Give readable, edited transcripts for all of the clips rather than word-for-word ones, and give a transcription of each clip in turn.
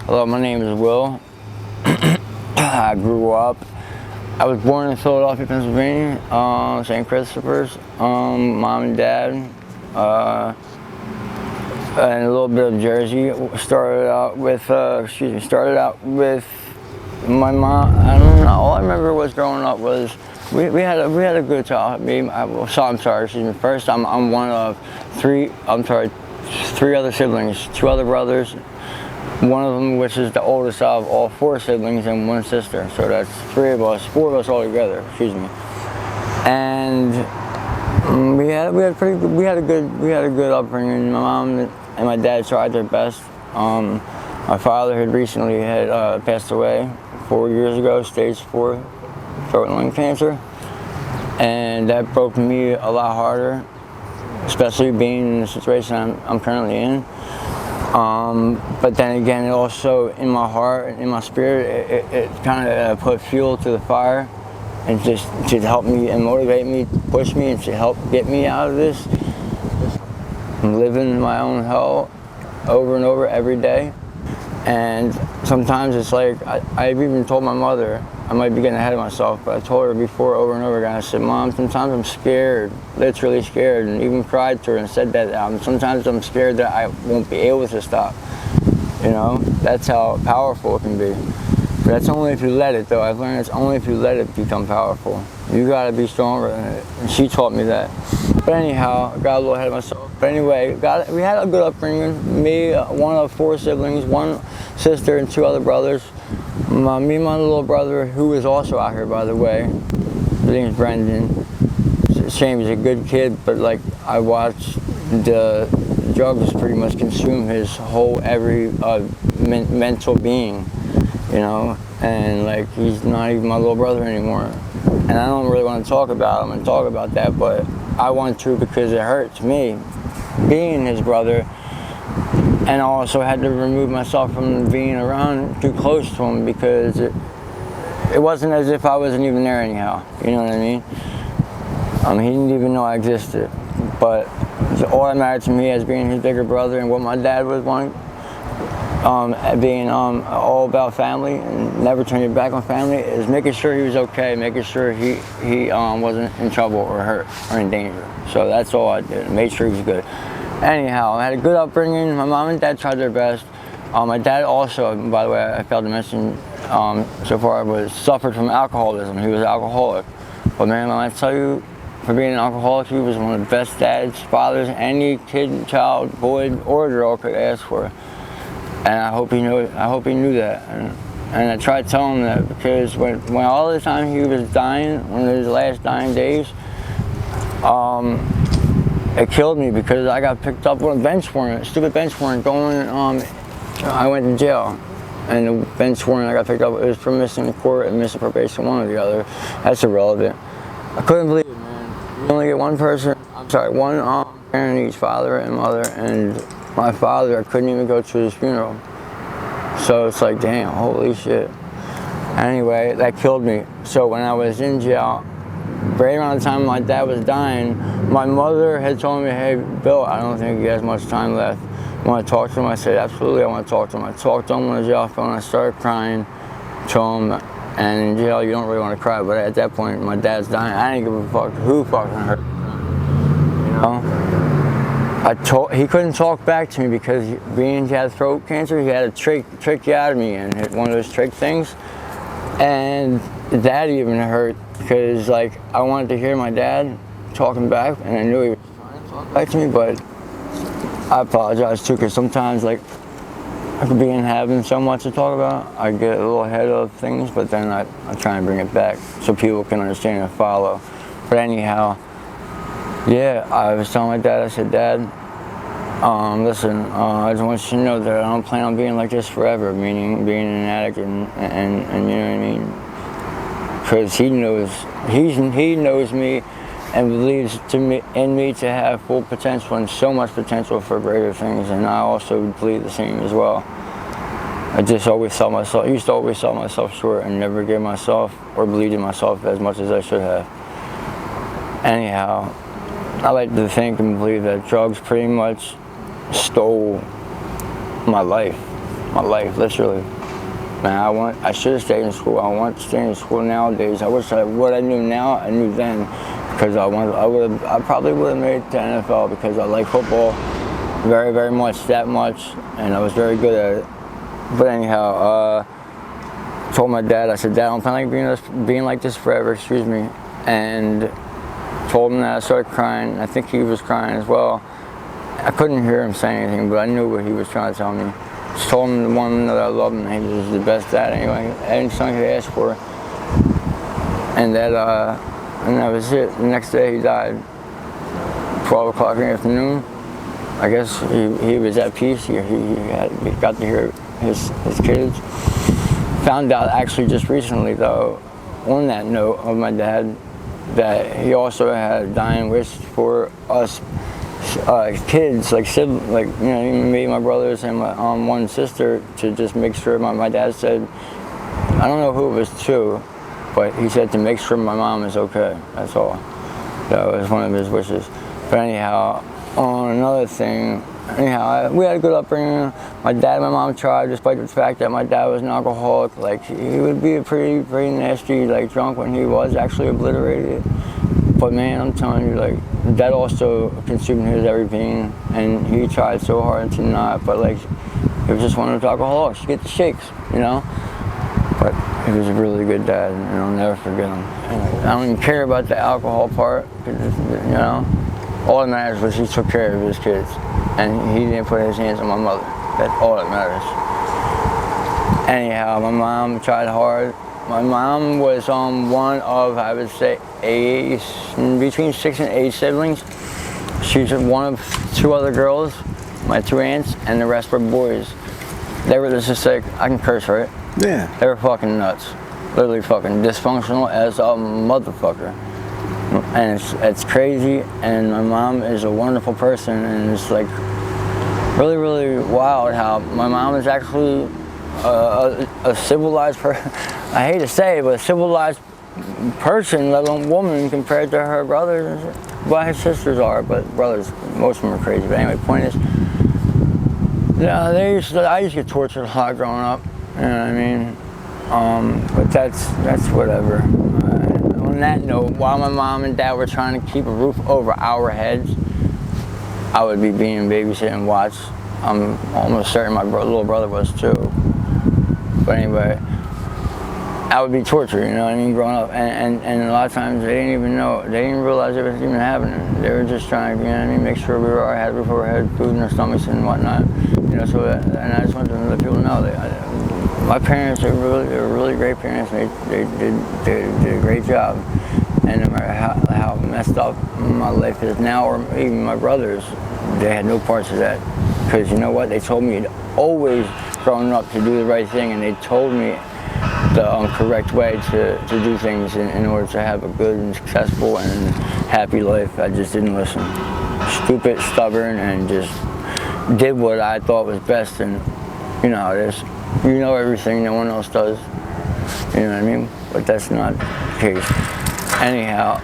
Hello, my name is Will. I grew up. I was born in Philadelphia, Pennsylvania, St. Christopher's. Mom and dad, and a little bit of Jersey. Started out with my mom. I don't know. All I remember was growing up was we had a good childhood. First, I'm one of three. Three other siblings, two other brothers. One of them, which is the oldest of all four siblings, and one sister. So that's four of us all together. Excuse me. And we had a good upbringing. My mom and my dad tried their best. My father had recently passed away 4 years ago, stage 4 throat and lung cancer, and that broke me a lot harder, especially being in the situation I'm currently in. But then again, it also, in my heart and in my spirit, it kind of put fuel to the fire, and just to help me and motivate me, push me, and to help get me out of this. I'm living my own hell over and over every day. And sometimes it's like, I've even told my mother, I might be getting ahead of myself, but I told her before over and over again, I said, Mom, sometimes I'm scared, literally scared, and even cried to her and said that sometimes I'm scared that I won't be able to stop. You know, that's how powerful it can be. But that's only if you let it, though. I've learned it's only if you let it become powerful. You gotta be stronger than it, and she taught me that. But anyhow, I got a little ahead of myself. But anyway, we had a good upbringing. Me, one of four siblings, one sister and two other brothers. Me and my little brother, who is also out here, by the way. His name's Brendan. It's a shame, he's a good kid, but like, I watched the drugs pretty much consume his whole mental being, you know, and like, he's not even my little brother anymore. And I don't really want to talk about him and talk about that, but I want to because it hurts me being his brother. And I also had to remove myself from being around too close to him, because it wasn't as if I wasn't even there anyhow. You know what I mean? He didn't even know I existed. But all that mattered to me as being his bigger brother, and what my dad was wanting, being all about family and never turning your back on family, is making sure he was okay, making sure he wasn't in trouble or hurt or in danger. So that's all I did, made sure he was good. Anyhow, I had a good upbringing. My mom and dad tried their best. My dad also, by the way, I failed to mention so far, suffered from alcoholism. He was an alcoholic. But man, when I tell you, for being an alcoholic, he was one of the best dads, fathers, any kid, child, boy, or girl could ask for. And I hope he knew that. And I tried telling him that, because when all the time he was dying, one of his last dying days, it killed me, because I got picked up on a bench warrant, stupid bench warrant, I went to jail. And the bench warrant I got picked up, it was for missing the court and missing probation, one or the other. That's irrelevant. I couldn't believe it, man. You only get one parent each, father and mother, and my father, I couldn't even go to his funeral. So it's like, damn, holy shit. Anyway, that killed me. So when I was in jail, right around the time my dad was dying, my mother had told me, hey, Bill, I don't think he has much time left. You want to talk to him? I said, absolutely, I want to talk to him. I talked to him on the jail phone. I started crying to him. And in jail, you don't really want to cry. But at that point, my dad's dying. I didn't give a fuck who fucking hurt. You know? He couldn't talk back to me, because being he had throat cancer, he had to trick you out of me, and hit one of those trick things. And that even hurt, because like, I wanted to hear my dad talking back, and I knew he was trying to talk back to me, but I apologize too, because sometimes, like, I could be in having so much to talk about, I get a little ahead of things, but then I try and bring it back so people can understand and follow. But anyhow, yeah, I was telling my dad, I said, Dad, listen, I just want you to know that I don't plan on being like this forever, meaning being an addict, and you know what I mean? Because he knows me and believes in me to have full potential, and so much potential for greater things, and I also believe the same as well. I just used to always sell myself short and never give myself or believe in myself as much as I should have. Anyhow, I like to think and believe that drugs pretty much stole my life. my life, literally. Man, I should have stayed in school. I want to stay in school nowadays. I wish what I knew now, I knew then, because I probably would have made it to NFL because I like football very, very much, that much, and I was very good at it. But anyhow, told my dad, I said, Dad, I don't plan on being like this forever, excuse me, and told him that. I started crying. I think he was crying as well. I couldn't hear him say anything, but I knew what he was trying to tell me. Just told him the one that I loved him, and he was the best dad anyway. Anything he could ask for. And that was it. The next day he died. 12 o'clock in the afternoon. I guess he was at peace. He got to hear his kids. Found out actually just recently though, on that note of my dad, that he also had a dying wish for us kids, like me, my brothers, and my one sister, to just make sure. My dad said, I don't know who it was to, but he said to make sure my mom is okay. That's all. That was one of his wishes. But anyhow, on another thing, we had a good upbringing. My dad and my mom tried, despite the fact that my dad was an alcoholic. Like, he would be a pretty nasty, like, drunk when he was actually obliterated. But man, I'm telling you, like, that also consumed his every being, and he tried so hard to not, but like, he was just one of those alcoholics. You get the shakes, you know? But he was a really good dad, and I'll never forget him. And I don't even care about the alcohol part, you know? All that matters was he took care of his kids, and he didn't put his hands on my mother. That's all that matters. Anyhow, my mom tried hard. My mom was one of, I would say, between 6 and 8 siblings. She's one of 2 other girls, my 2 aunts, and the rest were boys. They were just like, I can curse, right? Yeah. They were fucking nuts. Literally fucking dysfunctional as a motherfucker. And it's crazy, and my mom is a wonderful person, and it's like really, really wild how my mom is actually a civilized person. I hate to say it, but a civilized person, let alone woman, compared to her brothers. Well, her sisters are, but brothers, most of them are crazy. But anyway, point is, yeah, I used to get tortured a lot growing up. You know what I mean? But that's whatever. On that note, while my mom and dad were trying to keep a roof over our heads, I would be being babysitted and watched. I'm almost certain my little brother was too. But anyway, I would be tortured, you know what I mean, growing up. And a lot of times they didn't even know, they didn't realize it was even happening. They were just trying to, you know what I mean, make sure we had a roof over our head, food in our stomachs and whatnot. You know, and I just want to let people know that my parents are really great parents. They did a great job. And no matter how messed up my life is now, or even my brothers, they had no parts of that. Because you know what? They told me always growing up to do the right thing, and they told me the correct way to do things in order to have a good and successful and happy life. I just didn't listen. Stupid, stubborn, and just did what I thought was best. And you know how it is. You know everything, no one else does. You know what I mean? But that's not the case. Anyhow,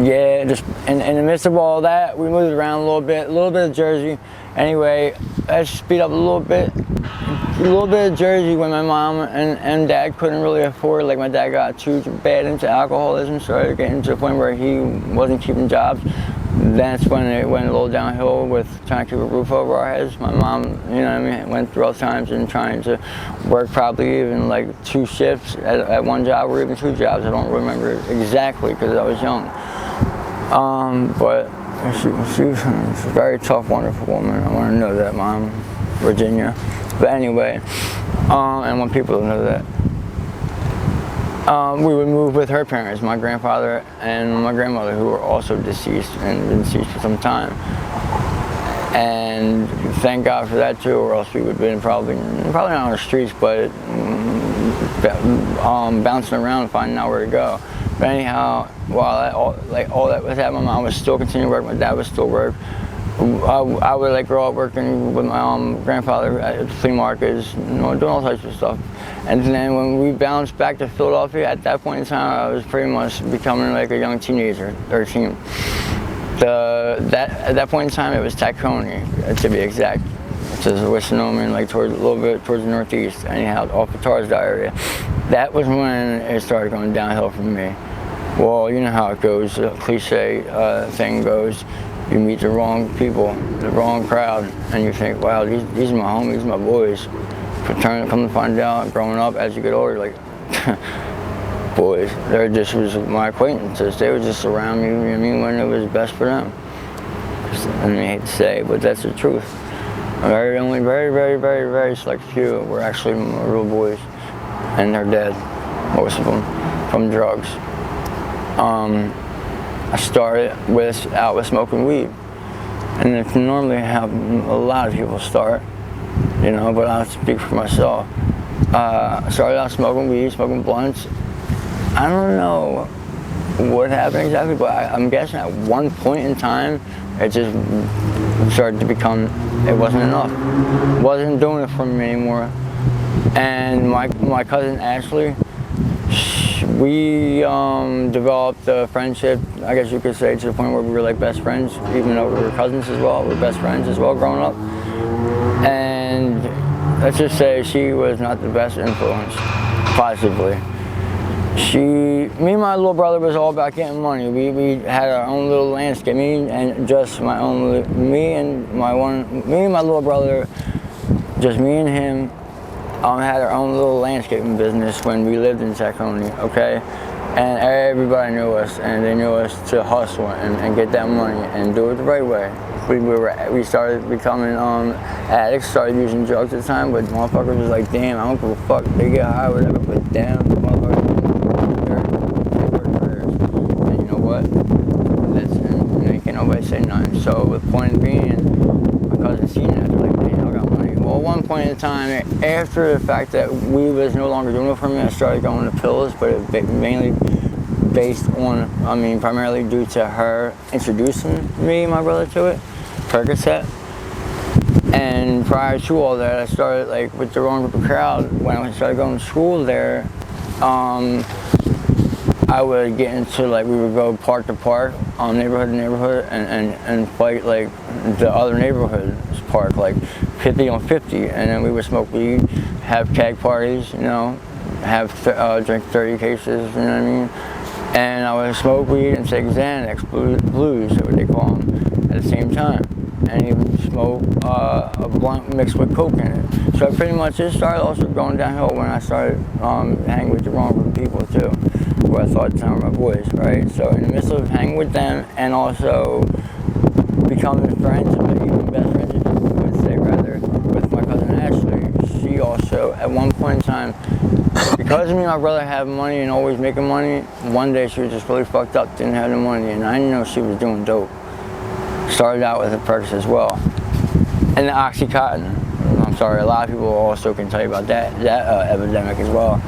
yeah, just in the midst of all that, we moved around a little bit of Jersey. Anyway, let's speed up a little bit of Jersey when my mom and dad couldn't really afford. Like, my dad got too bad into alcoholism, started getting to the point where he wasn't keeping jobs. That's when it went a little downhill with trying to keep a roof over our heads. My mom, you know what I mean, went through all times and trying to work probably even like 2 shifts at one job, or even 2 jobs. I don't remember exactly because I was young. But she was a very tough, wonderful woman. I want to know that, Mom, Virginia. But anyway, I want people to know that. We would move with her parents, my grandfather and my grandmother, who were also deceased and been deceased for some time. And thank God for that too, or else we would have been probably not on the streets, but bouncing around finding out where to go. But anyhow, while all that was happening, my mom was still continuing to work, my dad would still work. I would like grow up working with my grandfather at flea markets, you know, doing all types of stuff. And then when we bounced back to Philadelphia, at that point in time, I was pretty much becoming like a young teenager, 13. At that point in time, it was Tacony, to be exact. to Wisconsin, like a little bit towards the northeast, anyhow, off the Tarsdale area. That was when it started going downhill for me. Well, you know how it goes, the cliche thing goes, you meet the wrong people, the wrong crowd, and you think, wow, these are my homies, my boys. But come to find out, growing up, as you get older, like, boys, they're just was my acquaintances. They were just around me, you know what I mean, when it was best for them. I mean, I hate to say, but that's the truth. Only very select few were actually my real boys, and they're dead, most of them, from drugs. I started out with smoking weed, and it's normally how a lot of people start, you know, but I'll speak for myself. I started out smoking weed, smoking blunts. I don't know what happened exactly, but I'm guessing at one point in time, it just started to become, it wasn't enough. It wasn't doing it for me anymore. And my cousin Ashley, we developed a friendship, I guess you could say, to the point where we were like best friends, even though we were cousins as well. We were best friends as well growing up. And let's just say she was not the best influence, positively. Me and my little brother was all about getting money. We had our own little landscape. Me and my little brother, just me and him, had our own little landscaping business when we lived in Saconee, okay? And everybody knew us, and they knew us to hustle and get that money and do it the right way. We started becoming addicts, started using drugs at the time, but motherfuckers was like, damn, I don't give a fuck, they get high, whatever, but damn, motherfuckers, and you know what? And can't nobody say nothing. So the point being, my cousin seen that, they're like, man, I got money. Well, at one point in time, after the fact that weed was no longer doing it for me, I started going to pills, but it mainly based on, primarily due to her introducing me and my brother to it, Percocet. And prior to all that, I started like with the wrong group of crowd. When I started going to school there, I would get into, like, we would go park to park, neighborhood to neighborhood, and fight like the other neighborhoods park, like 50 on 50, and then we would smoke weed, have keg parties, you know, drink 30 cases, you know what I mean? And I would smoke weed and take Xanax, blues, what they call them, at the same time. And even smoke a blunt mixed with coke in it. So pretty much it started also going downhill when I started hanging with the wrong group of people too, who I thought at the time were my boys, right? So in the midst of hanging with them and also becoming friends, even best friends, I would say rather, with my cousin Ashley, she also, at one point in time, because me and my brother had money and always making money, one day she was just really fucked up, didn't have the money, and I didn't know she was doing dope. Started out with the perks as well. And the Oxycontin. I'm sorry, a lot of people also can tell you about that epidemic as well.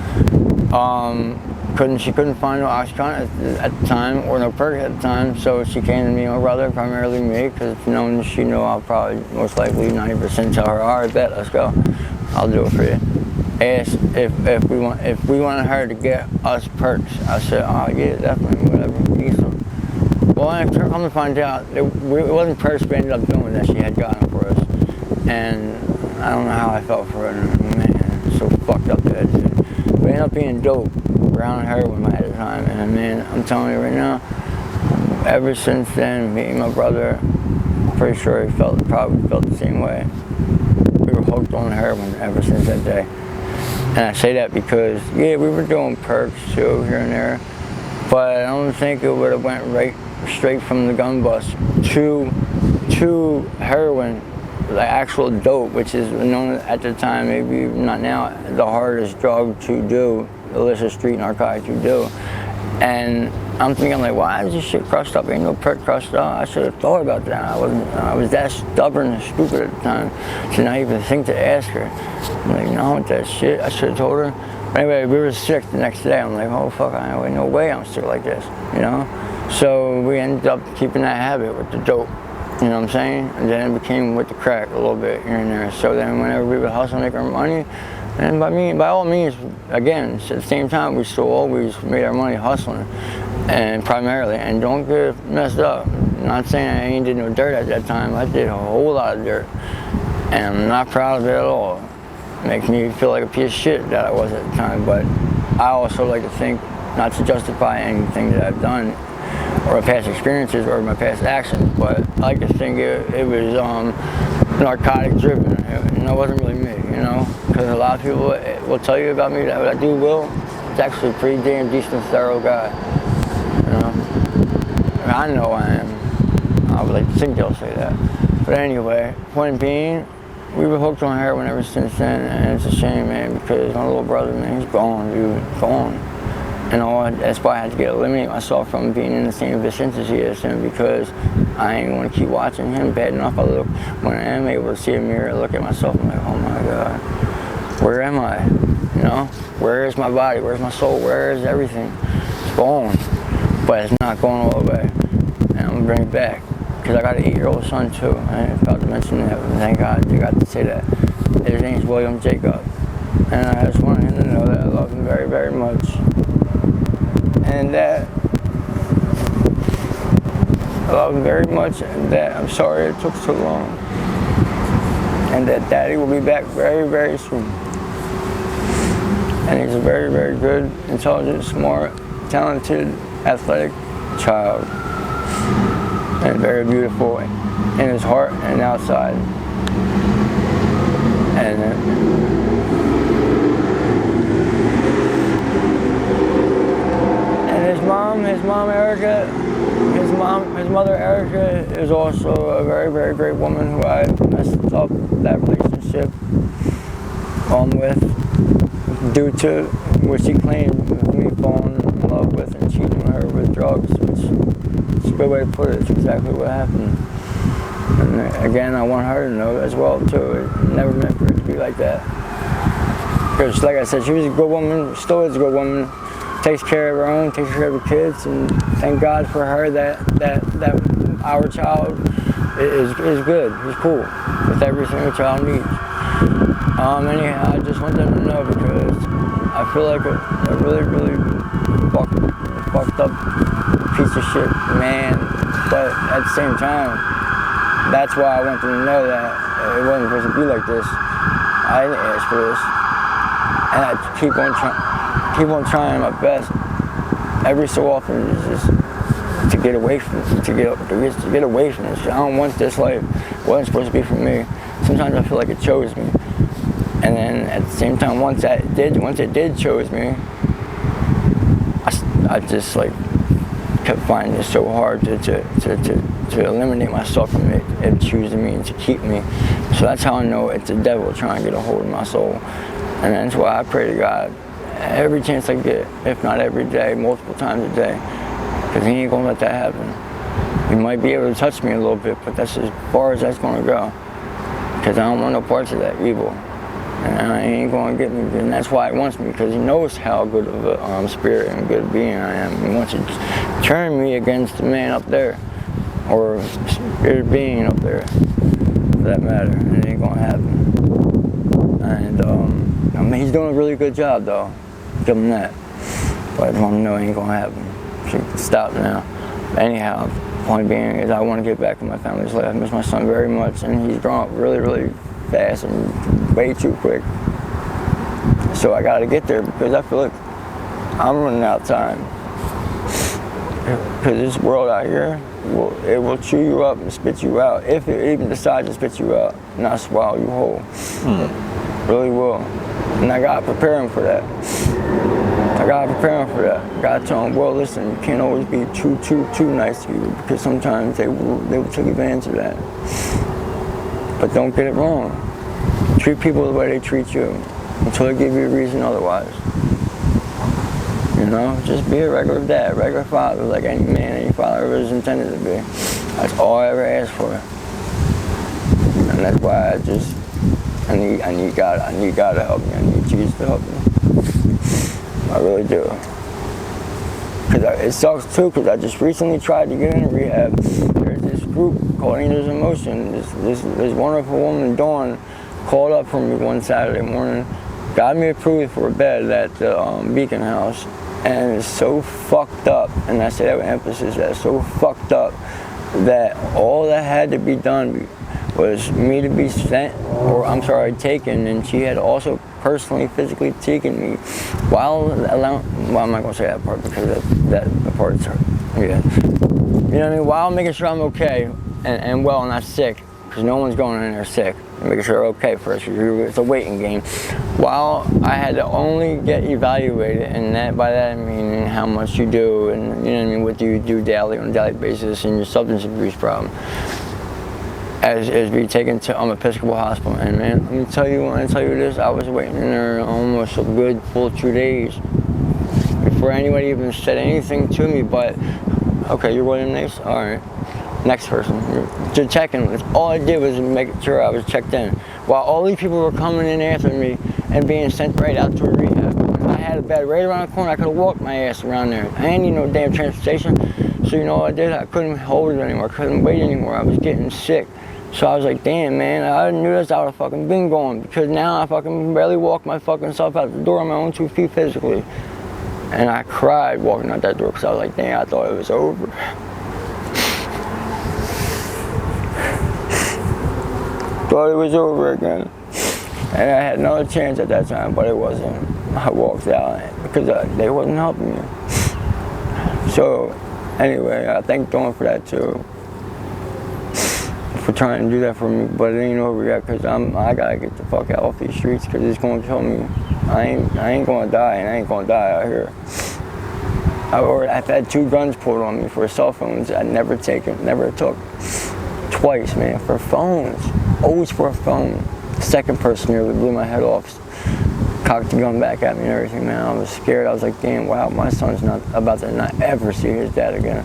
She couldn't find no Oxycontin at the time, or no perk at the time, so she came to me and my brother, primarily me, because she knew I'll probably, most likely, 90% tell her, all right, bet, let's go. I'll do it for you. Asked if we wanted her to get us perks. I said, oh yeah, definitely, whatever, get some. Well, after come to find out, it wasn't perks we ended up doing that she had gotten for us. And I don't know how I felt for it. Man, so fucked up that shit. We ended up being dope, brown heroin at the time. And man, I'm telling you right now, ever since then, me and my brother, pretty sure he probably felt the same way. We were hooked on heroin ever since that day. And I say that because, yeah, we were doing perks too, here and there. But I don't think it would have went right straight from the gun bust to heroin, the actual dope, which is known at the time, maybe not now, the hardest drug to do, illicit street narcotic to do. And I'm thinking, like, why is this shit crushed up? Ain't no perk crushed up. I should have thought about that. I was that stubborn and stupid at the time to not even think to ask her. I'm like, no, with that shit, I should have told her. But anyway, we were sick the next day. I'm like, oh fuck, no way I'm sick like this, you know? So we ended up keeping that habit with the dope, you know what I'm saying? And then it became with the crack a little bit here and there. So then whenever we would hustle and make our money, and by all means, again, at the same time, we still always made our money hustling, and primarily, and don't get messed up. I'm not saying I ain't did no dirt at that time. I did a whole lot of dirt. And I'm not proud of it at all. It makes me feel like a piece of shit that I was at the time, but I also like to think, not to justify anything that I've done, or past experiences, or my past actions, but I like to think it was narcotic driven. It wasn't really me, you know? Because a lot of people will tell you about me that I do Will. It's actually a pretty damn decent, thorough guy, you know? I know I am. I would like to think they'll say that. But anyway, point being, we were hooked on heroin ever since then, and it's a shame, man, because my little brother, man, he's gone, dude, gone. And that's why I had to eliminate myself from being in the same vicinity as him, because I ain't want to keep watching him. Bad enough I look, when I am able to see a mirror, look at myself, I'm like, oh my God, where am I? You know, where is my body? Where's my soul? Where is everything? It's gone, but it's not going all the way. And I'm gonna bring it back, because I got an 8-year-old son too. I ain't about to mention that, but thank God they got to say that. His name's William Jacob, and I just wanted him to know that I love him very, very much. And that I love him very much, and that I'm sorry it took so long. And that Daddy will be back very, very soon. And he's a very, very good, intelligent, smart, talented, athletic child. And very beautiful in his heart and outside. And his mom Erica, his mother Erica is also a very, very great woman who I messed up that relationship with, due to what she claimed me falling in love with and cheating her with drugs, which is a good way to put it. It's exactly what happened. And again, I want her to know as well too. It never meant for it to be like that. Because like I said, she was a good woman, still is a good woman. Takes care of her own, takes care of her kids, and thank God for her that our child is good, he's cool, with everything a child needs. Anyhow, I just want them to know, because I feel like a really, really fucked up piece of shit man, but at the same time, that's why I want them to know that it wasn't supposed to be like this. I didn't ask for this, and I keep on trying my best every so often, just to get away from this. I don't want this life. It wasn't supposed to be for me. Sometimes I feel like it chose me, and then at the same time, once it did chose me, I just like kept finding it so hard to eliminate myself from it choosing me and to keep me. So that's how I know it's the devil trying to get a hold of my soul, and that's why I pray to God every chance I get, if not every day, multiple times a day, because he ain't gonna let that happen. He might be able to touch me a little bit, but that's as far as that's gonna go, because I don't want no parts of that evil, and he ain't gonna get me. And that's why he wants me, because he knows how good of a spirit and good being I am. He wants to turn me against the man up there, or spirit being up there, for that matter, and it ain't gonna happen. And I mean, he's doing a really good job though. Give him that. But I want him to know it ain't gonna happen. So stop now. Anyhow, the point being is I want to get back to my family's life. I miss my son very much, and he's grown up really, really fast and way too quick. So I gotta get there, because I feel like I'm running out of time. Because this world out here, it will chew you up and spit you out, if it even decides to spit you out, not swallow you whole. It really will. And I gotta prepare him for that. I gotta tell him, well, listen, you can't always be too nice to you, because sometimes they will take advantage of that. But don't get it wrong. Treat people the way they treat you, until they give you a reason otherwise. You know, just be a regular dad, regular father, like any man, any father is intended to be. That's all I ever asked for. And that's why I need God to help me. I need Jesus to help me. I really do. Because it sucks too, because I just recently tried to get into rehab. There's this group called Angels in Motion. This wonderful woman, Dawn, called up for me one Saturday morning, got me approved for a bed at the Beacon House. And it's so fucked up, and I say that with emphasis, that it's so fucked up that all that had to be done was me to be sent, or I'm sorry, taken, and she had also personally, physically taken me while allowing, well, I'm not going to say that part because that part's, yeah. You know what I mean? While making sure I'm okay and well, not sick, because no one's going in there sick. Making sure they're okay first. It's a waiting game. While I had to only get evaluated, and that by that I mean how much you do, and you know what I mean, what do you do daily on a daily basis in your substance abuse problem. As being taken to Episcopal Hospital, and man, let me tell you, when I tell you this, I was waiting in there almost a good full 2 days before anybody even said anything to me. But okay, you're William Nace, all right. Next person. Just checking. All I did was make sure I was checked in. While all these people were coming in after me and being sent right out to a rehab. I had a bed right around the corner. I could have walked my ass around there. I didn't need no damn transportation. So you know what I did? I couldn't hold it anymore. I couldn't wait anymore. I was getting sick. So I was like, damn, man, I knew this, I would have fucking been going. Because now I fucking barely walk my fucking self out the door on my own 2 feet physically. And I cried walking out that door because I was like, damn, I thought it was over. Thought it was over again. And I had another chance at that time, but it wasn't. I walked out because they wasn't helping me. So anyway, I thank Dawn for that too. For trying to do that for me, but it ain't over yet because I gotta get the fuck out off these streets because it's gonna kill me. I ain't gonna die, and I ain't gonna die out here. I've had 2 guns pulled on me for cell phones I never took. Twice, man, for phones. Always for a phone. Second person nearly blew my head off. Cocked the gun back at me and everything, man. I was scared. I was like, damn, wow, my son's not about to not ever see his dad again.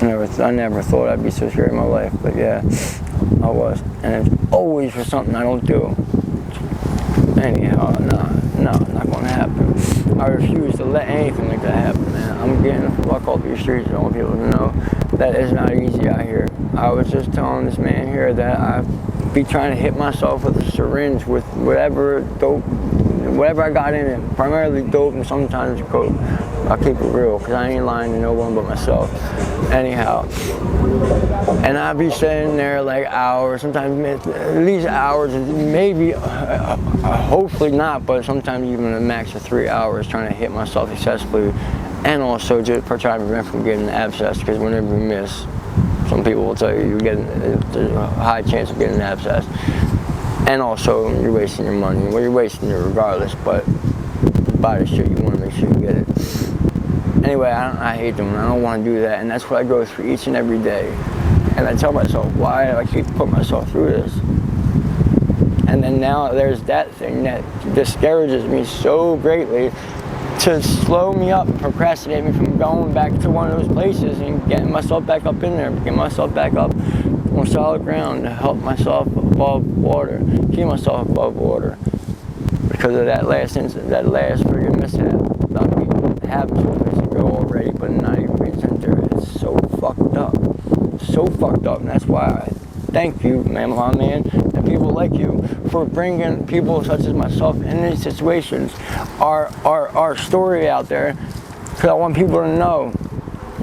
I never thought I'd be so scared in my life, but yeah, I was. And it's always for something I don't do. Anyhow, no, not gonna happen. I refuse to let anything like that happen, man. I'm getting the fuck off these streets. I want people to know that it's not easy out here. I was just telling this man here that I'd be trying to hit myself with a syringe with whatever dope, whatever I got in it, primarily dope and sometimes coke. I'll keep it real, because I ain't lying to no one but myself. Anyhow, and I'd be sitting there like hours, sometimes at least hours, maybe, hopefully not, but sometimes even a max of 3 hours trying to hit myself successfully, and also just trying to prevent from getting an abscess, because whenever you miss, some people will tell you there's a high chance of getting an abscess. And also, you're wasting your money. Well, you're wasting it regardless, but buy the shit, you want to make sure you get it. Anyway, I hate them, and I don't want to do that, and that's what I go through each and every day. And I tell myself, why do I keep putting myself through this? And then now there's that thing that discourages me so greatly to slow me up and procrastinate me from going back to one of those places and getting myself back up in there, getting myself back up on solid ground to help myself above water, keep myself above water. Because of that last incident, that last friggin' mishap. I mean, having to a place to go already, but not even being sent there. It's so fucked up. So fucked up. And that's why I thank you, man, and people like you for bringing people such as myself in these situations, our story out there. Because I want people to know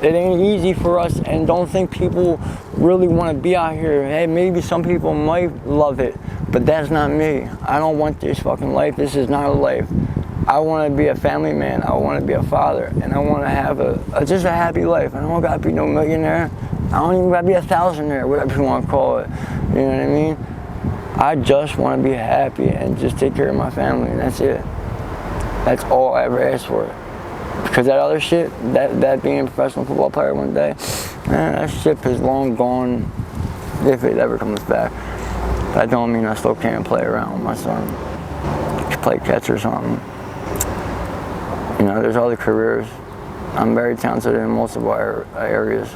it ain't easy for us, and don't think people really want to be out here. Hey, maybe some people might love it, but that's not me. I don't want this fucking life. This is not a life. I want to be a family man. I want to be a father, and I want to have just a happy life. I don't got to be no millionaire. I don't even got to be a thousandaire, whatever you want to call it. You know what I mean? I just want to be happy and just take care of my family, and that's it. That's all I ever asked for. Because that other shit, that being a professional football player one day, man, that ship is long gone if it ever comes back. That don't mean I still can't play around with my son. Play catch or something. You know, there's other careers. I'm very talented in most of our areas.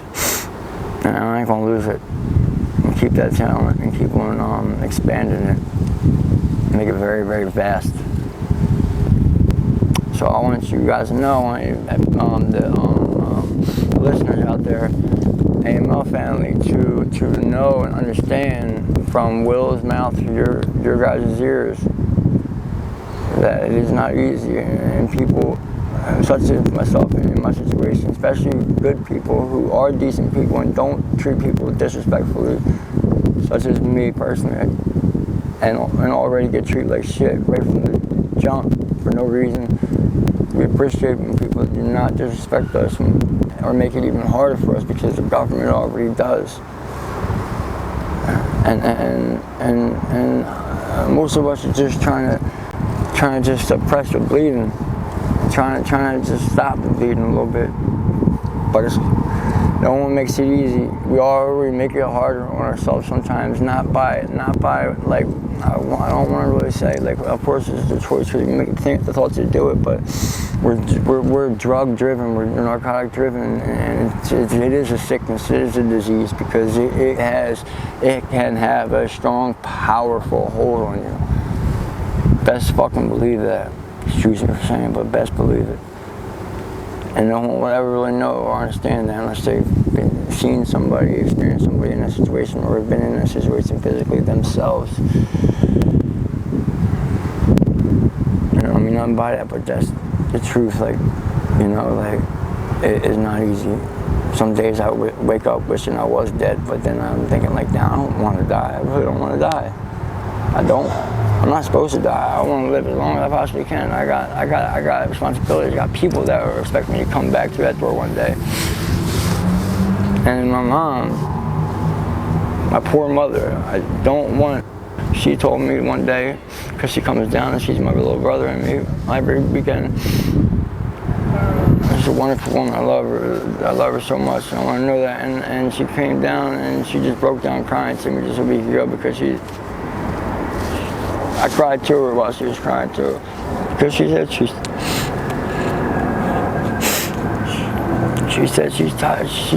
And I ain't gonna lose it. And keep that talent and keep on expanding it. Make it very, very vast. So I want you guys to know, the listeners out there, AML family, to know and understand from Will's mouth to your guys' ears that it is not easy, and people such as myself in my situation, especially good people who are decent people and don't treat people disrespectfully, such as me personally, and already get treated like shit right from the jump for no reason. We appreciate when people do not disrespect us or make it even harder for us, because the government already does. And most of us are just trying to just suppress the bleeding, trying to just stop the bleeding a little bit. But no one makes it easy. We already make it harder on ourselves sometimes, not by like, I don't want to really say, like, of course it's the choice, because you think the thoughts to do it, but we're drug driven, we're narcotic driven, and it is a sickness, it is a disease, because it can have a strong, powerful hold on you. Best fucking believe that. Excuse me for saying, but best believe it. And no one will ever really know or understand that unless they've seen somebody, experienced somebody in that situation, or have been in that situation physically themselves. You know, I mean, nothing by that, but that's the truth. Like, you know, like, it is not easy. Some days I wake up wishing I was dead, but then I'm thinking, like, damn, I don't want to die. I really don't want to die. I don't. I'm not supposed to die. I want to live as long as I possibly can. I got responsibilities. I got people that are expecting me to come back to that door one day. And my mom, my poor mother, I don't want. She told me one day, because she comes down and she's my little brother and me every weekend. She's a wonderful woman. I love her so much. I want to know that. And she came down and she just broke down crying to me just a week ago, because I cried to her while she was crying too, because she said she's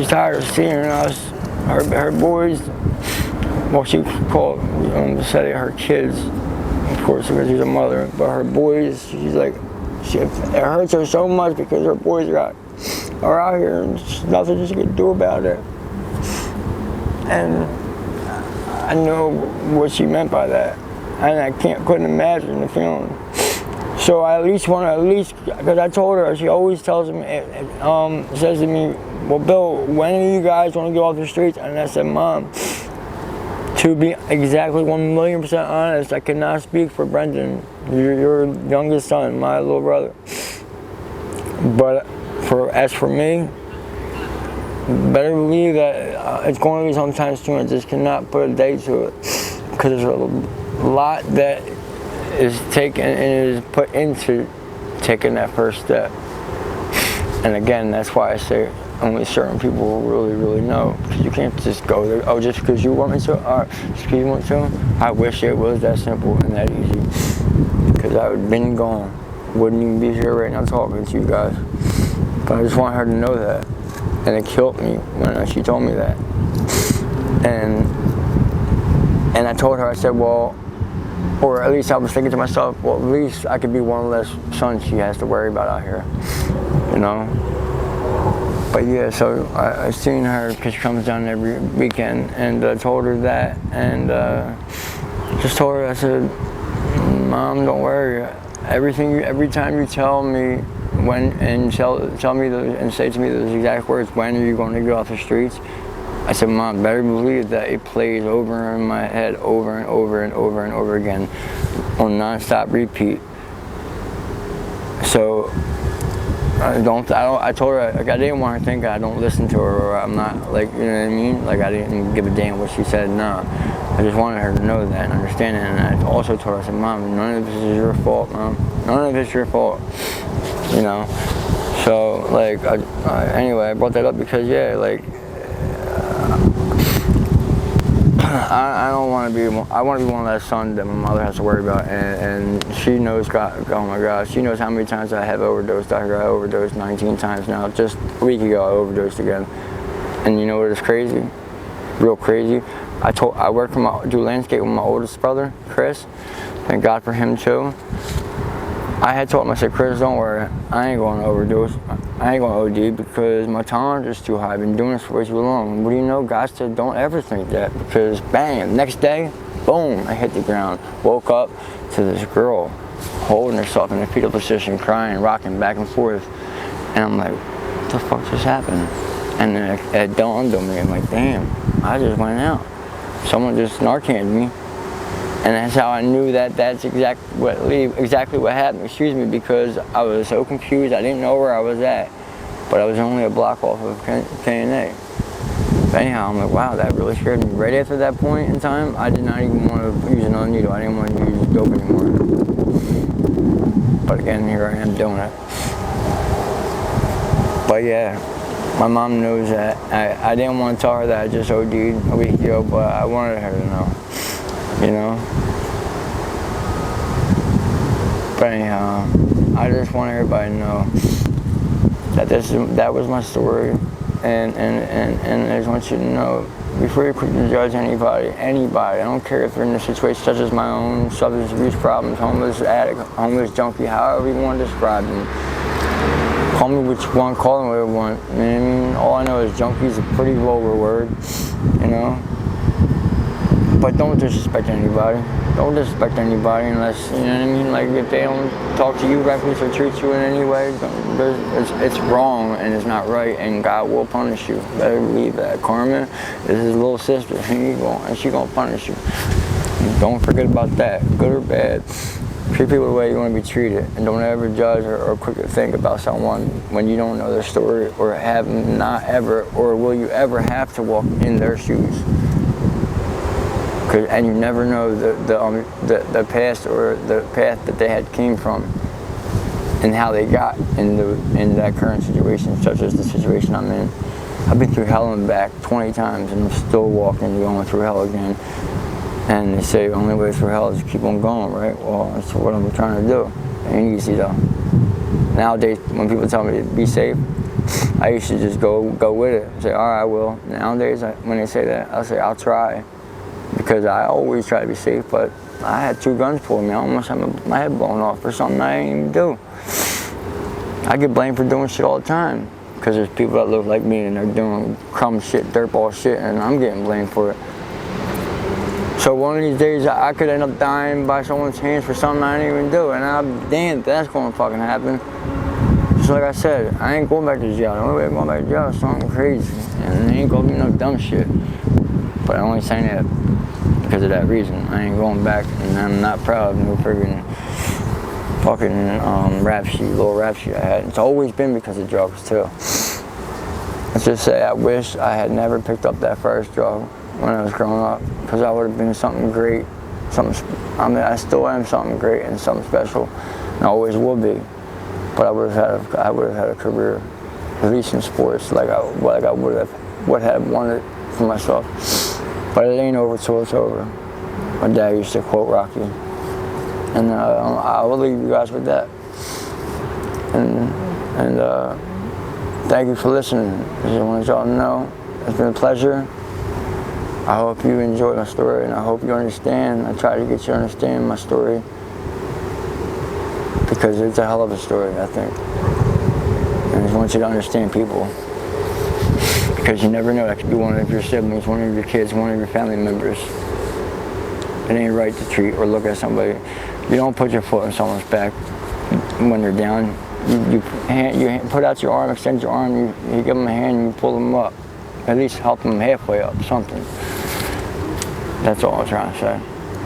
tired of seeing us, her boys. Well, she called, said it her kids, of course, because she's a mother. But her boys, she's like, it hurts her so much because her boys are out here and there's nothing she can do about it. And I know what she meant by that. And I couldn't imagine the feeling. So I because I told her, she always tells me, says to me, well, Bill, when do you guys want to get off the streets? And I said, Mom, to be exactly 1,000,000% honest, I cannot speak for Brendan, your youngest son, my little brother. But as for me, better believe that it's going to be sometime soon. I just cannot put a date to it, because there's a lot that is taken and is put into taking that first step. And again, that's why I say only certain people will really, really know, because you can't just go there, oh, just because you want me to, or just because you want to. I wish it was that simple and that easy, because I would have been gone, wouldn't even be here right now talking to you guys. But I just want her to know that, and it killed me when she told me that. And I told her, I said, well, or at least I was thinking to myself, well, at least I could be one less son she has to worry about out here, you know? But yeah, so I seen her, because she comes down every weekend, and I told her that, and just told her, I said, Mom, don't worry. Every time you tell me when, and tell me and say to me those exact words, when are you going to get off the streets? I said, Mom, better believe that it plays over in my head over and over and over and over again on non-stop repeat. So I told her, like, I didn't want her to think I don't listen to her, or I'm not, like, you know what I mean? Like, I didn't give a damn what she said, no. I just wanted her to know that and understand it. And I also told her, I said, Mom, none of this is your fault, Mom. None of it's your fault, you know? So, like, anyway, I brought that up because, yeah, like, I don't want to be. I want to be one of that son that my mother has to worry about, and she knows. God, oh my God, she knows how many times I have overdosed. I overdosed 19 times now. Just a week ago, I overdosed again. And you know what is crazy? Real crazy. I do landscape with my oldest brother, Chris. Thank God for him too. I had told him, I said, Chris, don't worry, I ain't going to overdose. I ain't going to OD because my tolerance is too high. I've been doing this for way too long. What do you know? God said, don't ever think that, because bang, next day, boom, I hit the ground. Woke up to this girl holding herself in the fetal position, crying, rocking back and forth. And I'm like, what the fuck just happened? And then it dawned on me. I'm like, damn, I just went out. Someone just Narcaned me. And that's how I knew that that's exactly what happened, excuse me, because I was so confused. I didn't know where I was at. But I was only a block off of K&A. But anyhow, I'm like, wow, that really scared me. Right after that point in time, I did not even want to use another needle. I didn't want to use dope anymore. But again, here I am doing it. But yeah, my mom knows that. I didn't want to tell her that I just OD'd a week ago, but I wanted her to know, you know? But anyhow, I just want everybody to know that that was my story. And I just want you to know, before you're quick to judge anybody, I don't care if they're in a situation such as my own, substance abuse problems, homeless addict, homeless junkie, however you want to describe them. Call me what you want, call them what you want. You know what I mean? All I know is junkie is a pretty vulgar word, you know? But don't disrespect anybody. Don't disrespect anybody unless, you know what I mean? Like, if they don't talk to you right or treat you in any way, it's wrong and it's not right, and God will punish you. Better believe that. Karma is his little sister, and she gonna punish you. Don't forget about that, good or bad. Treat people the way you want to be treated, and don't ever judge or quick to think about someone when you don't know their story or have not ever, or will you ever have to walk in their shoes. And you never know the past or the path that they had came from and how they got in that current situation, such as the situation I'm in. I've been through hell and back 20 times and I'm still walking, going through hell again. And they say the only way through hell is to keep on going, right? Well, that's what I'm trying to do. It ain't easy though. Nowadays, when people tell me to be safe, I used to just go with it. Say, all right, I will. Nowadays, when they say that, I'll say, I'll try. Because I always try to be safe, but I had 2 guns pulled me. I almost had my head blown off for something I didn't even do. I get blamed for doing shit all the time because there's people that look like me and they're doing crumb shit, dirtball shit, and I'm getting blamed for it. So one of these days I could end up dying by someone's hands for something I didn't even do, and I'm damned that's going to fucking happen. Just like I said, I ain't going back to jail. The only way I'm going back to jail is something crazy, and it ain't going to be no dumb shit. But I'm only saying that because of that reason. I ain't going back, and I'm not proud of no friggin' fucking little rap sheet I had. It's always been because of drugs too. Let's just say I wish I had never picked up that first drug when I was growing up, because I would have been something great, I still am something great and something special, and I always will be. But I would have had a career, at least in sports, like I would have wanted for myself. But it ain't over till it's over. My dad used to quote Rocky. And I will leave you guys with that. And thank you for listening. I just want y'all to know it's been a pleasure. I hope you enjoyed my story, and I hope you understand. I try to get you to understand my story because it's a hell of a story, I think. And I just want you to understand people. Because you never know, that could be one of your siblings, one of your kids, one of your family members. It ain't right to treat or look at somebody. You don't put your foot on someone's back when they're down. You put out your arm, extend your arm, you give them a hand, and you pull them up. At least help them halfway up, something. That's all I'm trying to say.